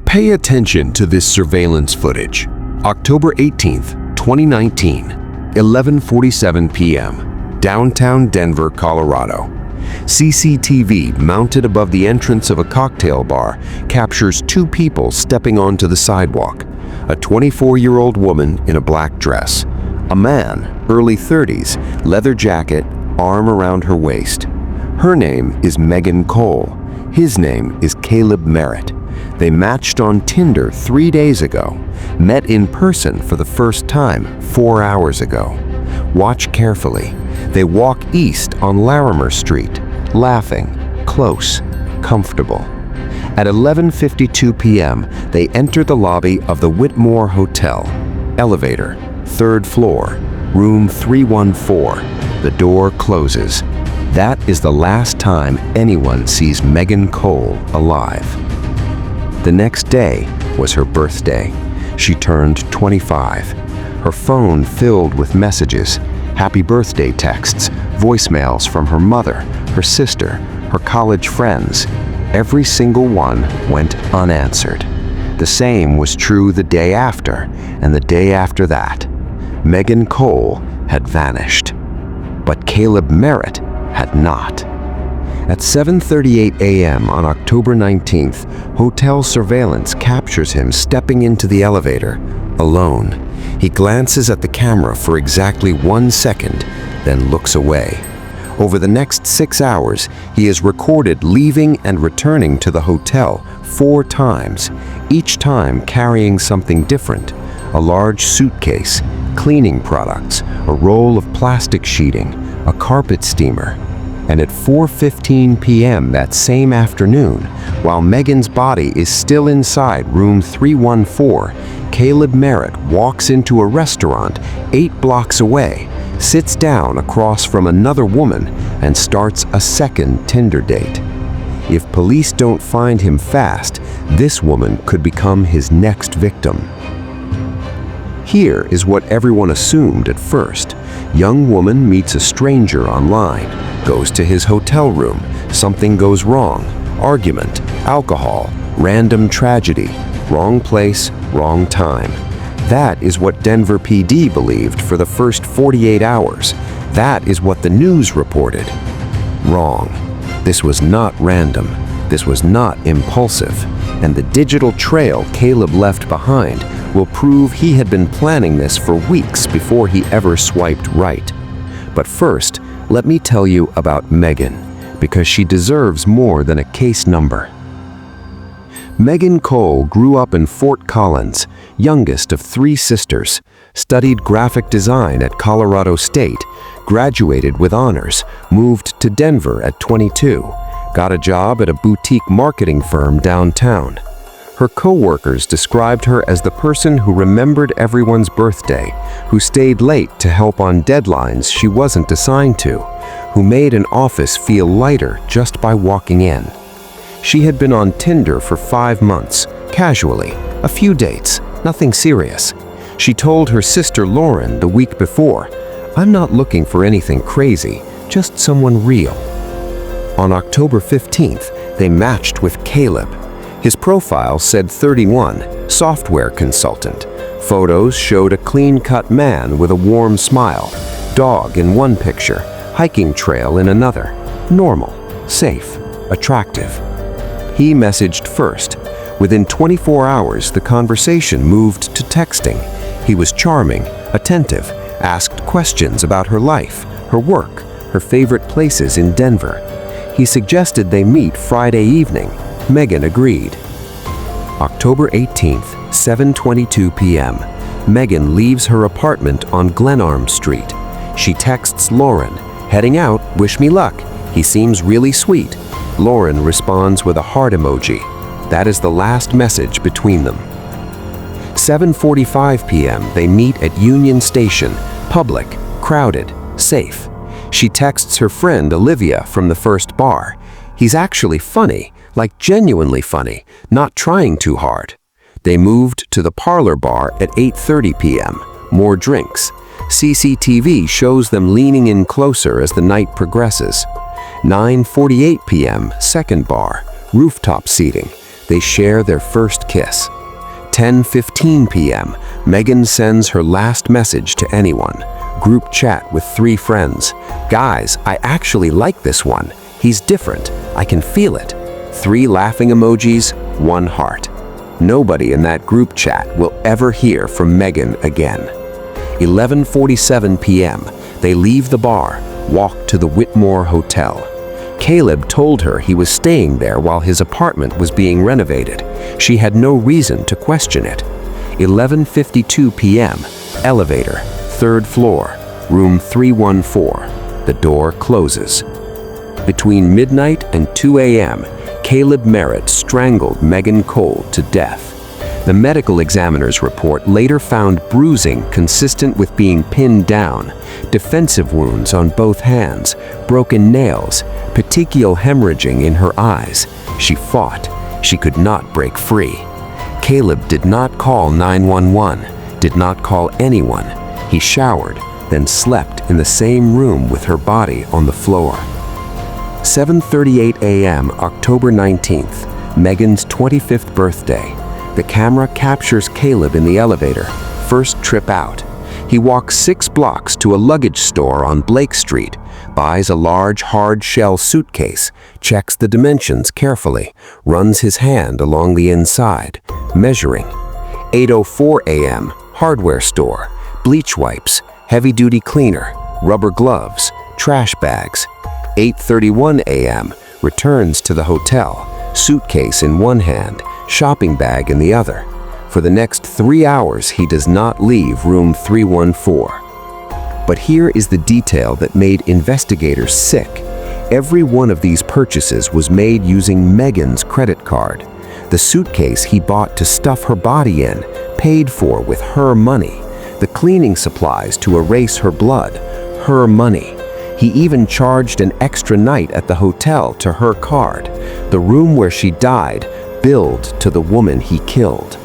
Pay attention to this surveillance footage. October 18th, 2019, 11:47 p.m., downtown Denver, Colorado. CCTV mounted above the entrance of a cocktail bar captures two people stepping onto the sidewalk. A 24-year-old woman in a black dress. A man, early 30s, leather jacket, arm around her waist. Her name is Megan Cole. His name is Caleb Merritt. They matched on Tinder 3 days ago, met in person for the first time 4 hours ago. Watch carefully. They walk east on Larimer Street, laughing, close, comfortable. At 11:52 p.m., they enter the lobby of the Whitmore Hotel. Elevator, 3rd floor, room 314. The door closes. That is the last time anyone sees Megan Cole alive. The next day was her birthday. She turned 25. Her phone filled with messages, happy birthday texts, voicemails from her mother, her sister, her college friends. Every single one went unanswered. The same was true the day after, and the day after that. Megan Cole had vanished. But Caleb Merritt had not. At 7:38 a.m. on October 19th, hotel surveillance captures him stepping into the elevator, alone. He glances at the camera for exactly 1 second, then looks away. Over the next 6 hours, he is recorded leaving and returning to the hotel 4 times, each time carrying something different: a large suitcase, cleaning products, a roll of plastic sheeting, a carpet steamer. And at 4:15 p.m. that same afternoon, while Megan's body is still inside room 314, Caleb Merritt walks into a restaurant 8 blocks away, sits down across from another woman, and starts a second Tinder date. If police don't find him fast, this woman could become his next victim. Here is what everyone assumed at first. Young woman meets a stranger online, goes to his hotel room, something goes wrong, argument, alcohol, random tragedy, wrong place, wrong time. That is what Denver PD believed for the first 48 hours. That is what the news reported. Wrong. This was not random. This was not impulsive. And the digital trail Caleb left behind will prove he had been planning this for weeks before he ever swiped right. But first, let me tell you about Megan, because she deserves more than a case number. Megan Cole grew up in Fort Collins, youngest of 3 sisters, studied graphic design at Colorado State, graduated with honors, moved to Denver at 22, got a job at a boutique marketing firm downtown. Her co-workers described her as the person who remembered everyone's birthday, who stayed late to help on deadlines she wasn't assigned to, who made an office feel lighter just by walking in. She had been on Tinder for 5 months, casually, a few dates, nothing serious. She told her sister Lauren the week before, "I'm not looking for anything crazy, just someone real." On October 15th, they matched with Caleb. His profile said 31, software consultant. Photos showed a clean-cut man with a warm smile, dog in one picture, hiking trail in another. Normal, safe, attractive. He messaged first. Within 24 hours, the conversation moved to texting. He was charming, attentive, asked questions about her life, her work, her favorite places in Denver. He suggested they meet Friday evening. Megan agreed. October 18th, 7:22 p.m. Megan leaves her apartment on Glenarm Street. She texts Lauren, "Heading out, wish me luck. He seems really sweet." Lauren responds with a heart emoji. That is the last message between them. 7:45 p.m. they meet at Union Station, public, crowded, safe. She texts her friend Olivia from the first bar. He's actually funny, like genuinely funny, not trying too hard. They moved to the parlor bar at 8:30 p.m. More drinks. CCTV shows them leaning in closer as the night progresses. 9:48 p.m. second bar, rooftop seating. They share their first kiss. 10:15 p.m., Megan sends her last message to anyone. Group chat with 3 friends. "Guys, I actually like this one. He's different. I can feel it." 3 laughing emojis, 1 heart. Nobody in that group chat will ever hear from Megan again. 11:47 p.m., they leave the bar, walk to the Whitmore Hotel. Caleb told her he was staying there while his apartment was being renovated. She had no reason to question it. 11:52 p.m., elevator, 3rd floor, room 314. The door closes. Between midnight and 2 a.m., Caleb Merritt strangled Megan Cole to death. The medical examiner's report later found bruising consistent with being pinned down, defensive wounds on both hands, broken nails, petechial hemorrhaging in her eyes. She fought. She could not break free. Caleb did not call 911, did not call anyone. He showered, then slept in the same room with her body on the floor. 7:38 a.m., October 19th, Megan's 25th birthday. The camera captures Caleb in the elevator, first trip out. He walks 6 blocks to a luggage store on Blake Street, buys a large hard-shell suitcase, checks the dimensions carefully, runs his hand along the inside, measuring. 8:04 a.m., hardware store, bleach wipes, heavy-duty cleaner, rubber gloves, trash bags. 8:31 a.m., returns to the hotel, suitcase in one hand, shopping bag in the other. For the next 3 hours, he does not leave room 314. But here is the detail that made investigators sick. Every one of these purchases was made using Megan's credit card. The suitcase he bought to stuff her body in, paid for with her money. The cleaning supplies to erase her blood, her money. He even charged an extra night at the hotel to her card. The room where she died, billed to the woman he killed.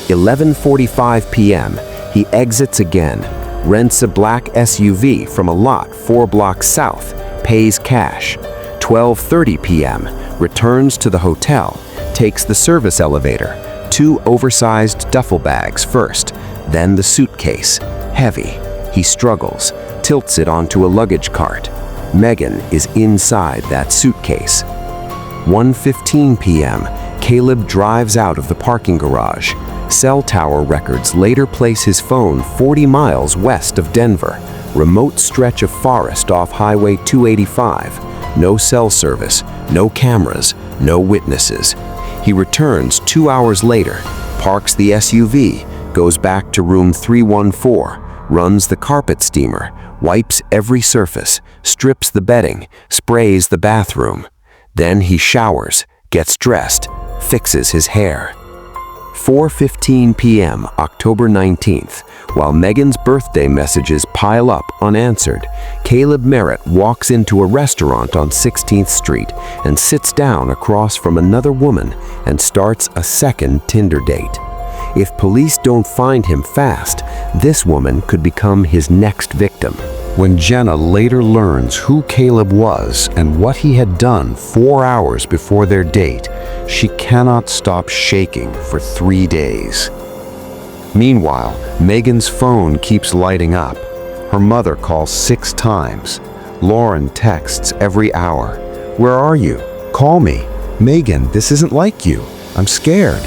11:45 p.m., he exits again, rents a black SUV from a lot 4 blocks south, pays cash. 12:30 p.m., returns to the hotel, takes the service elevator, 2 oversized duffel bags first, then the suitcase. Heavy. He struggles, tilts it onto a luggage cart. Megan is inside that suitcase. 1:15 p.m., Caleb drives out of the parking garage. Cell tower records later place his phone 40 miles west of Denver, remote stretch of forest off Highway 285. No cell service, no cameras, no witnesses. He returns 2 hours later, parks the SUV, goes back to room 314, runs the carpet steamer, wipes every surface, strips the bedding, sprays the bathroom. Then he showers, gets dressed, fixes his hair. 4:15 p.m., October 19th, while Megan's birthday messages pile up unanswered, Caleb Merritt walks into a restaurant on 16th Street and sits down across from another woman and starts a second Tinder date. If police don't find him fast, this woman could become his next victim. When Jenna later learns who Caleb was and what he had done 4 hours before their date, she cannot stop shaking for 3 days. Meanwhile, Megan's phone keeps lighting up. Her mother calls 6 times. Lauren texts every hour. "Where are you? Call me. Megan, this isn't like you. I'm scared."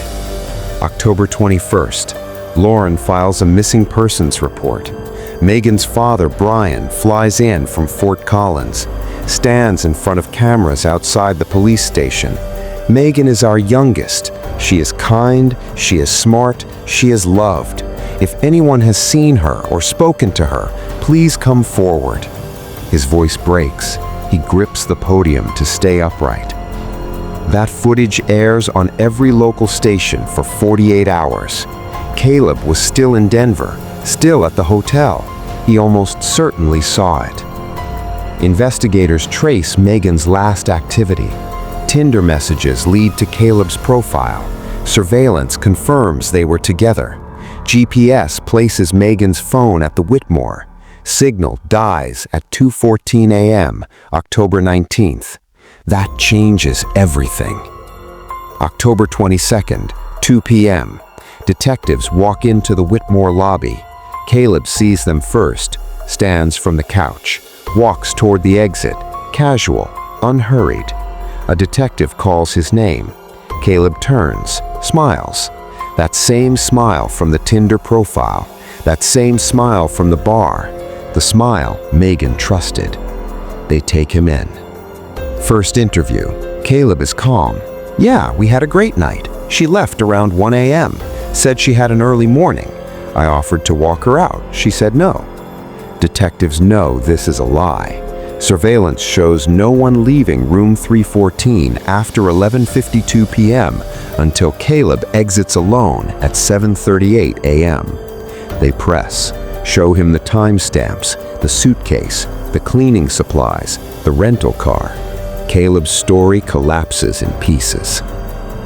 October 21st, Lauren files a missing persons report. Megan's father, Brian, flies in from Fort Collins, stands in front of cameras outside the police station. Megan is our youngest. She is kind, she is smart, she is loved. If anyone has seen her or spoken to her, please come forward. His voice breaks. He grips the podium to stay upright. That footage airs on every local station for 48 hours. Caleb was still in Denver, still at the hotel. He almost certainly saw it. Investigators trace Megan's last activity. Tinder messages lead to Caleb's profile. Surveillance confirms they were together. GPS places Megan's phone at the Whitmore. Signal dies at 2:14 a.m., October 19th. That changes everything. October 22nd, 2 p.m. Detectives walk into the Whitmore lobby. Caleb sees them first, stands from the couch, walks toward the exit, casual, unhurried. A detective calls his name. Caleb turns, smiles. That same smile from the Tinder profile, that same smile from the bar, the smile Megan trusted. They take him in. First interview. Caleb is calm. "Yeah, we had a great night. She left around 1 a.m. Said she had an early morning. I offered to walk her out. She said no." Detectives know this is a lie. Surveillance shows no one leaving room 314 after 11:52 p.m. until Caleb exits alone at 7:38 a.m. They press, show him the timestamps, the suitcase, the cleaning supplies, the rental car. Caleb's story collapses in pieces.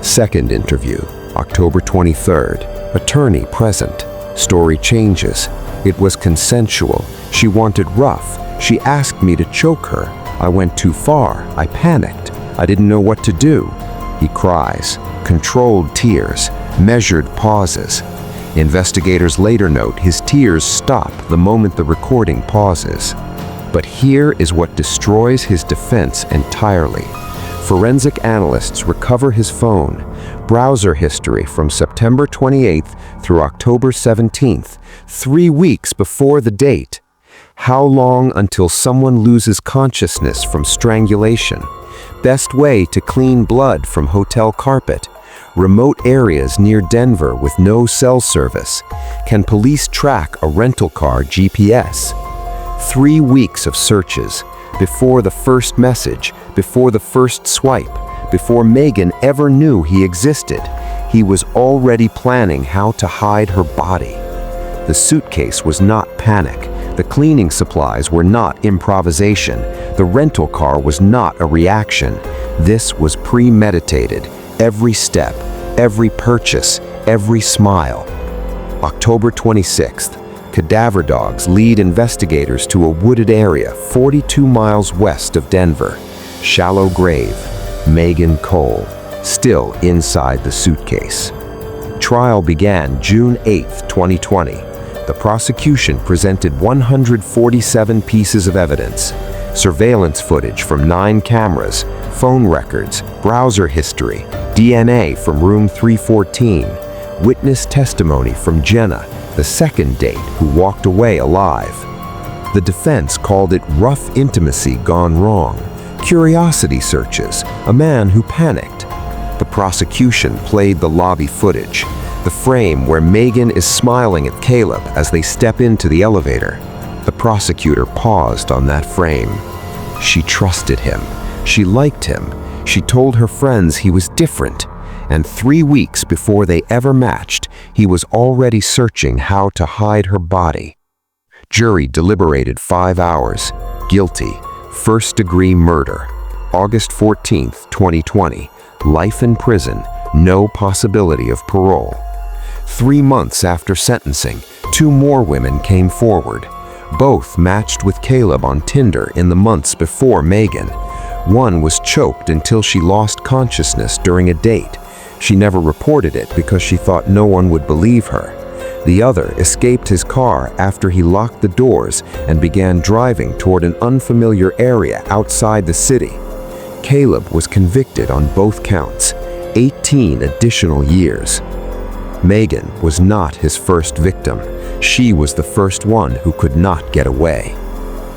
Second interview, October 23rd. Attorney present. Story changes. "It was consensual. She wanted rough. She asked me to choke her. I went too far. I panicked. I didn't know what to do." He cries. Controlled tears. Measured pauses. Investigators later note his tears stop the moment the recording pauses. But here is what destroys his defense entirely. Forensic analysts recover his phone, browser history from September 28th through October 17th, 3 weeks before the date. How long until someone loses consciousness from strangulation? Best way to clean blood from hotel carpet? Remote areas near Denver with no cell service? Can police track a rental car GPS? 3 weeks of searches, before the first message, before the first swipe, before Megan ever knew he existed. He was already planning how to hide her body. The suitcase was not panic. The cleaning supplies were not improvisation. The rental car was not a reaction. This was premeditated. Every step, every purchase, every smile. October 26th. Cadaver dogs lead investigators to a wooded area 42 miles west of Denver. Shallow grave. Megan Cole, still inside the suitcase. Trial began June 8, 2020. The prosecution presented 147 pieces of evidence. Surveillance footage from 9 cameras, phone records, browser history, DNA from room 314, witness testimony from Jenna, the second date who walked away alive. The defense called it rough intimacy gone wrong, curiosity searches, a man who panicked. The prosecution played the lobby footage, the frame where Megan is smiling at Caleb as they step into the elevator. The prosecutor paused on that frame. She trusted him. She liked him. She told her friends he was different. And 3 weeks before they ever matched, he was already searching how to hide her body. Jury deliberated 5 hours. Guilty. First-degree murder. August 14, 2020. Life in prison. No possibility of parole. 3 months after sentencing, 2 more women came forward. Both matched with Caleb on Tinder in the months before Megan. One was choked until she lost consciousness during a date. She never reported it because she thought no one would believe her. The other escaped his car after he locked the doors and began driving toward an unfamiliar area outside the city. Caleb was convicted on both counts, 18 additional years. Megan was not his first victim. She was the first one who could not get away.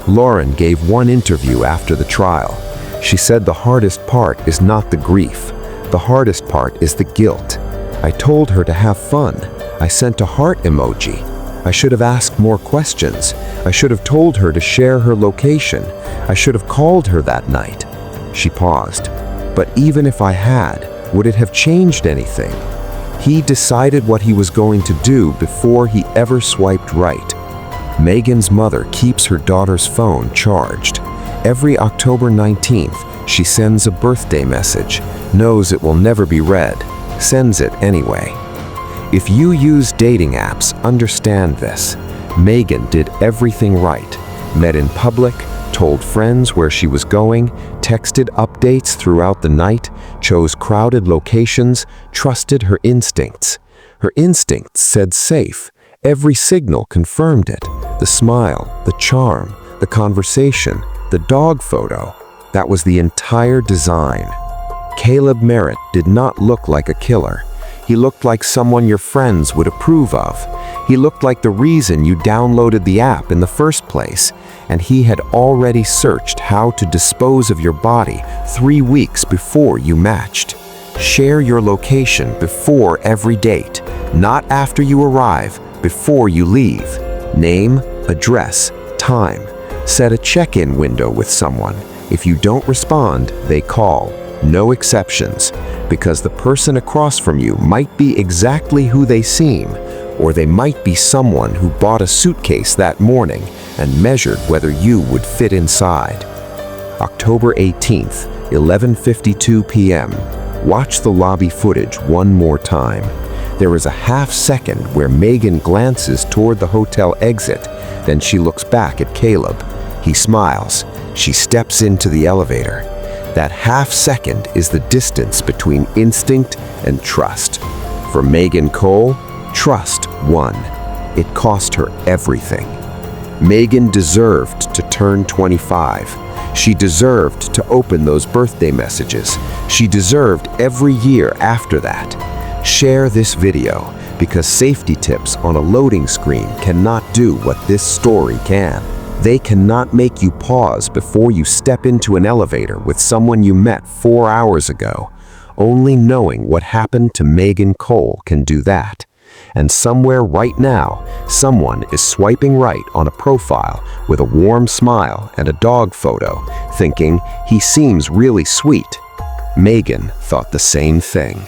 Lauren gave one interview after the trial. She said the hardest part is not the grief. The hardest part is the guilt. I told her to have fun. I sent a heart emoji. I should have asked more questions. I should have told her to share her location. I should have called her that night. She paused. But even if I had, would it have changed anything? He decided what he was going to do before he ever swiped right. Megan's mother keeps her daughter's phone charged. Every October 19th, she sends a birthday message, knows it will never be read, sends it anyway. If you use dating apps, understand this. Megan did everything right. Met in public, told friends where she was going, texted updates throughout the night, chose crowded locations, trusted her instincts. Her instincts said safe. Every signal confirmed it. The smile, the charm, the conversation, the dog photo. That was the entire design. Caleb Merritt did not look like a killer. He looked like someone your friends would approve of. He looked like the reason you downloaded the app in the first place, and he had already searched how to dispose of your body 3 weeks before you matched. Share your location before every date, not after you arrive, before you leave. Name, address, time. Set a check-in window with someone. If you don't respond, they call. No exceptions, because the person across from you might be exactly who they seem, or they might be someone who bought a suitcase that morning and measured whether you would fit inside. October 18th, 11:52 p.m. Watch the lobby footage one more time. There is a half second where Megan glances toward the hotel exit, then she looks back at Caleb. He smiles. She steps into the elevator. That half second is the distance between instinct and trust. For Megan Cole, trust won. It cost her everything. Megan deserved to turn 25. She deserved to open those birthday messages. She deserved every year after that. Share this video, because safety tips on a loading screen cannot do what this story can. They cannot make you pause before you step into an elevator with someone you met 4 hours ago. Only knowing what happened to Megan Cole can do that. And somewhere right now, someone is swiping right on a profile with a warm smile and a dog photo, thinking he seems really sweet. Megan thought the same thing.